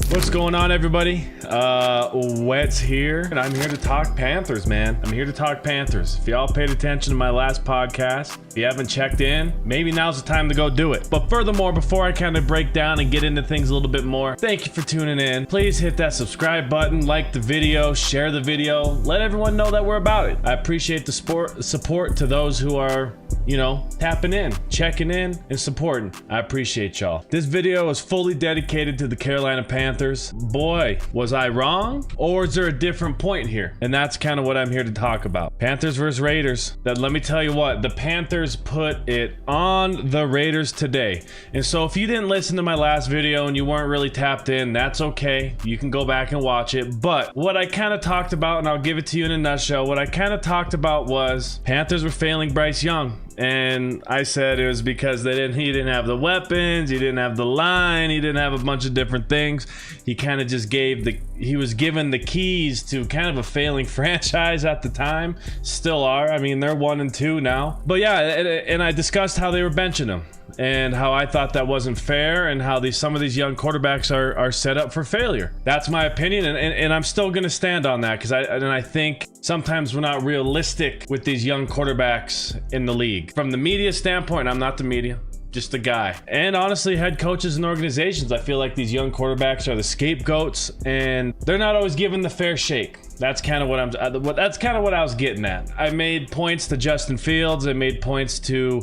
What's going on, everybody? Wetz here, and I'm here to talk Panthers, man. I'm here to talk Panthers. If y'all paid attention to my last podcast, if you haven't checked in, maybe now's the time to go do it. But furthermore, before I kind of break down and get into things a little bit more, thank you for tuning in. Please hit that subscribe button, like the video, share the video, let everyone know that we're about it. I appreciate the support to those who are, you know, tapping in, checking in, and supporting. I appreciate y'all. This video is fully dedicated to the Carolina Panthers. Boy, was I wrong? Or is there a different point here? And that's kind of what I'm here to talk about. Panthers versus Raiders. That, let me tell you what, the Panthers put it on the Raiders today. And so if you didn't listen to my last video and you weren't really tapped in, that's okay. You can go back and watch it. But what I kind of talked about, and I'll give it to you in a nutshell, what I kind of talked about was Panthers were failing Bryce Young. And I said it was because he didn't have the weapons, he didn't have the line, he didn't have a bunch of different things. He kind of just he was given the keys to kind of a failing franchise at the time. Still are. I mean, they're 1-2 now. But yeah, and I discussed how they were benching him and how I thought that wasn't fair and how some of these young quarterbacks are set up for failure. That's my opinion, and I'm still going to stand on that because I think sometimes we're not realistic with these young quarterbacks in the league. From the media standpoint, I'm not the media, just a guy. And honestly, head coaches and organizations, I feel like these young quarterbacks are the scapegoats and they're not always given the fair shake. That's kind of what I was getting at. I made points to Justin Fields. I made points to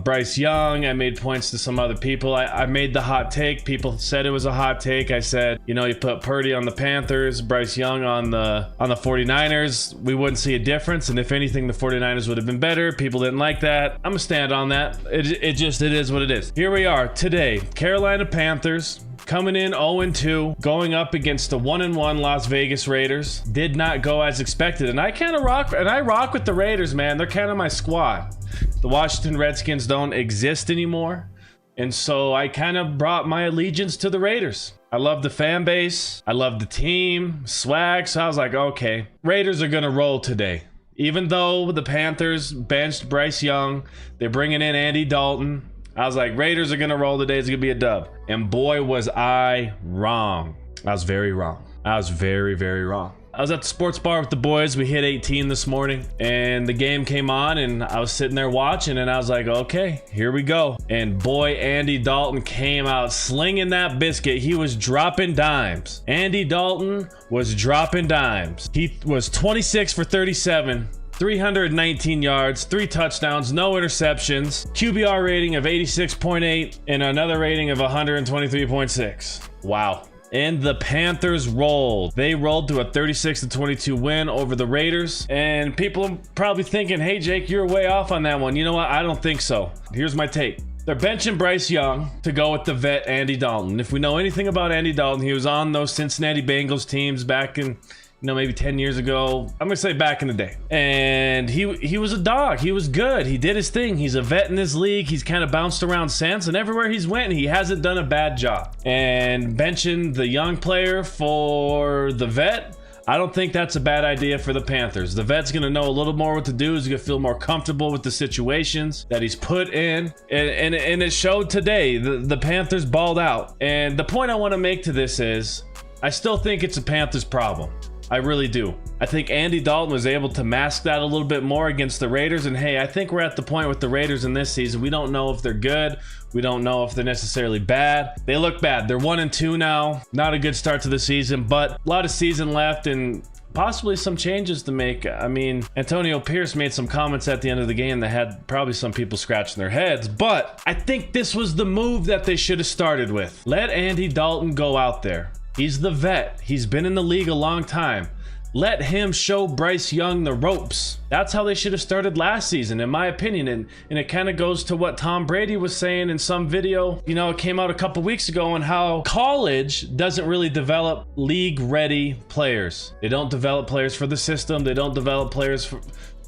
Bryce Young. I made points to some other people. I made the hot take. People said it was a hot take. I said, you know, you put Purdy on the Panthers, Bryce Young on the 49ers, we wouldn't see a difference. And if anything, the 49ers would have been better. People didn't like that. I'm gonna stand on that. It is what it is. Here we are today. Carolina Panthers coming in 0-2, going up against the 1-1 Las Vegas Raiders. Did not go as expected, and I rock with the Raiders, man. They're kind of my squad. The Washington Redskins don't exist anymore, and so I kind of brought my allegiance to the Raiders. I love the fan base, I love the team, swag, so I was like, okay, Raiders are gonna roll today. Even though the Panthers benched Bryce Young, they're bringing in Andy Dalton. I was like, Raiders are going to roll today. It's going to be a dub. And boy, was I wrong. I was very wrong. I was very, very wrong. I was at the sports bar with the boys. We hit 18 this morning and the game came on and I was sitting there watching and I was like, okay, here we go. And boy, Andy Dalton came out slinging that biscuit. He was dropping dimes. Andy Dalton was dropping dimes. He was 26 for 37. 319 yards, 3 touchdowns, no interceptions, QBR rating of 86.8, and another rating of 123.6. Wow. And the Panthers rolled. They rolled to a 36-22 win over the Raiders. And people are probably thinking, hey, Jake, you're way off on that one. You know what? I don't think so. Here's my take. They're benching Bryce Young to go with the vet Andy Dalton. If we know anything about Andy Dalton, he was on those Cincinnati Bengals teams back in, maybe 10 years ago. I'm gonna say back in the day. And he was a dog. He was good. He did his thing. He's a vet in this league. He's kind of bounced around since, and everywhere he's went, he hasn't done a bad job. And benching the young player for the vet, I don't think that's a bad idea for the Panthers. The vet's gonna know a little more what to do. He's gonna feel more comfortable with the situations that he's put in. And it showed today. The Panthers balled out. And the point I want to make to this is, I still think it's a Panthers problem. I really do. I think Andy Dalton was able to mask that a little bit more against the Raiders. And hey, I think we're at the point with the Raiders in this season. We don't know if they're good. We don't know if they're necessarily bad. They look bad. They're 1-2 now. Not a good start to the season, but a lot of season left and possibly some changes to make. I mean, Antonio Pierce made some comments at the end of the game that had probably some people scratching their heads, but I think this was the move that they should have started with. Let Andy Dalton go out there. He's the vet. He's been in the league a long time. Let him show Bryce Young the ropes. That's how they should have started last season, in my opinion. And it kind of goes to what Tom Brady was saying in some video. You know, it came out a couple weeks ago on how college doesn't really develop league-ready players. They don't develop players for the system. They don't develop players for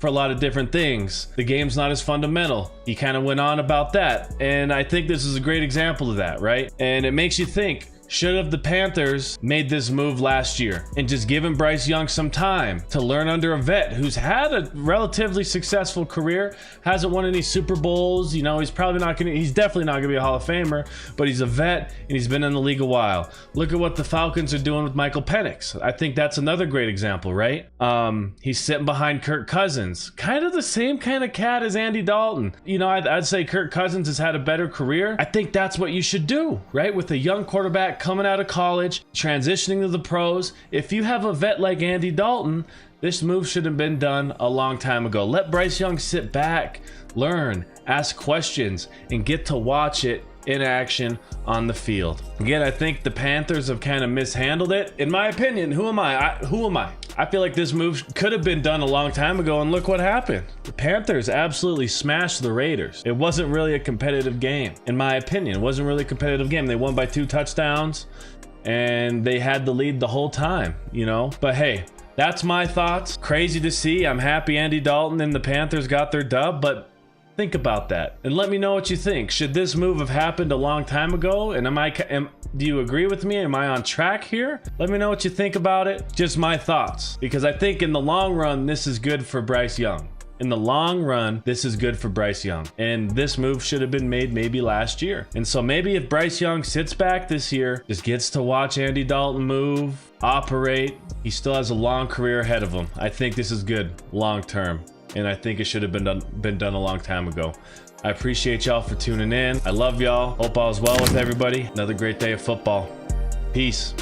a lot of different things. The game's not as fundamental. He kind of went on about that. And I think this is a great example of that, right? And it makes you think, should have the Panthers made this move last year and just given Bryce Young some time to learn under a vet who's had a relatively successful career, hasn't won any Super Bowls. You know, he's definitely not gonna be a Hall of Famer, but he's a vet and he's been in the league a while. Look at what the Falcons are doing with Michael Penix. I think that's another great example, right? He's sitting behind Kirk Cousins, kind of the same kind of cat as Andy Dalton. You know, I'd say Kirk Cousins has had a better career. I think that's what you should do, right? With a young quarterback coming out of college, transitioning to the pros. If you have a vet like Andy Dalton, this move should have been done a long time ago. Let Bryce Young sit back, learn, ask questions, and get to watch it in action on the field. Again, I think the Panthers have kind of mishandled it. In my opinion, who am I? I feel like this move could have been done a long time ago, and look what happened. The Panthers absolutely smashed the Raiders. It wasn't really a competitive game. In my opinion, it wasn't really a competitive game. They won by 2 touchdowns, and they had the lead the whole time, you know? But hey, that's my thoughts. Crazy to see. I'm happy Andy Dalton and the Panthers got their dub, but think about that and let me know what you think. Should this move have happened a long time ago? And do you agree with me? Am I on track here? Let me know what you think about it. Just my thoughts, because I think in the long run, this is good for Bryce Young. In the long run, this is good for Bryce Young. And this move should have been made maybe last year. And so maybe if Bryce Young sits back this year, just gets to watch Andy Dalton move, operate, he still has a long career ahead of him. I think this is good long term. And I think it should have been done a long time ago. I appreciate y'all for tuning in. I love y'all. Hope all is well with everybody. Another great day of football. Peace.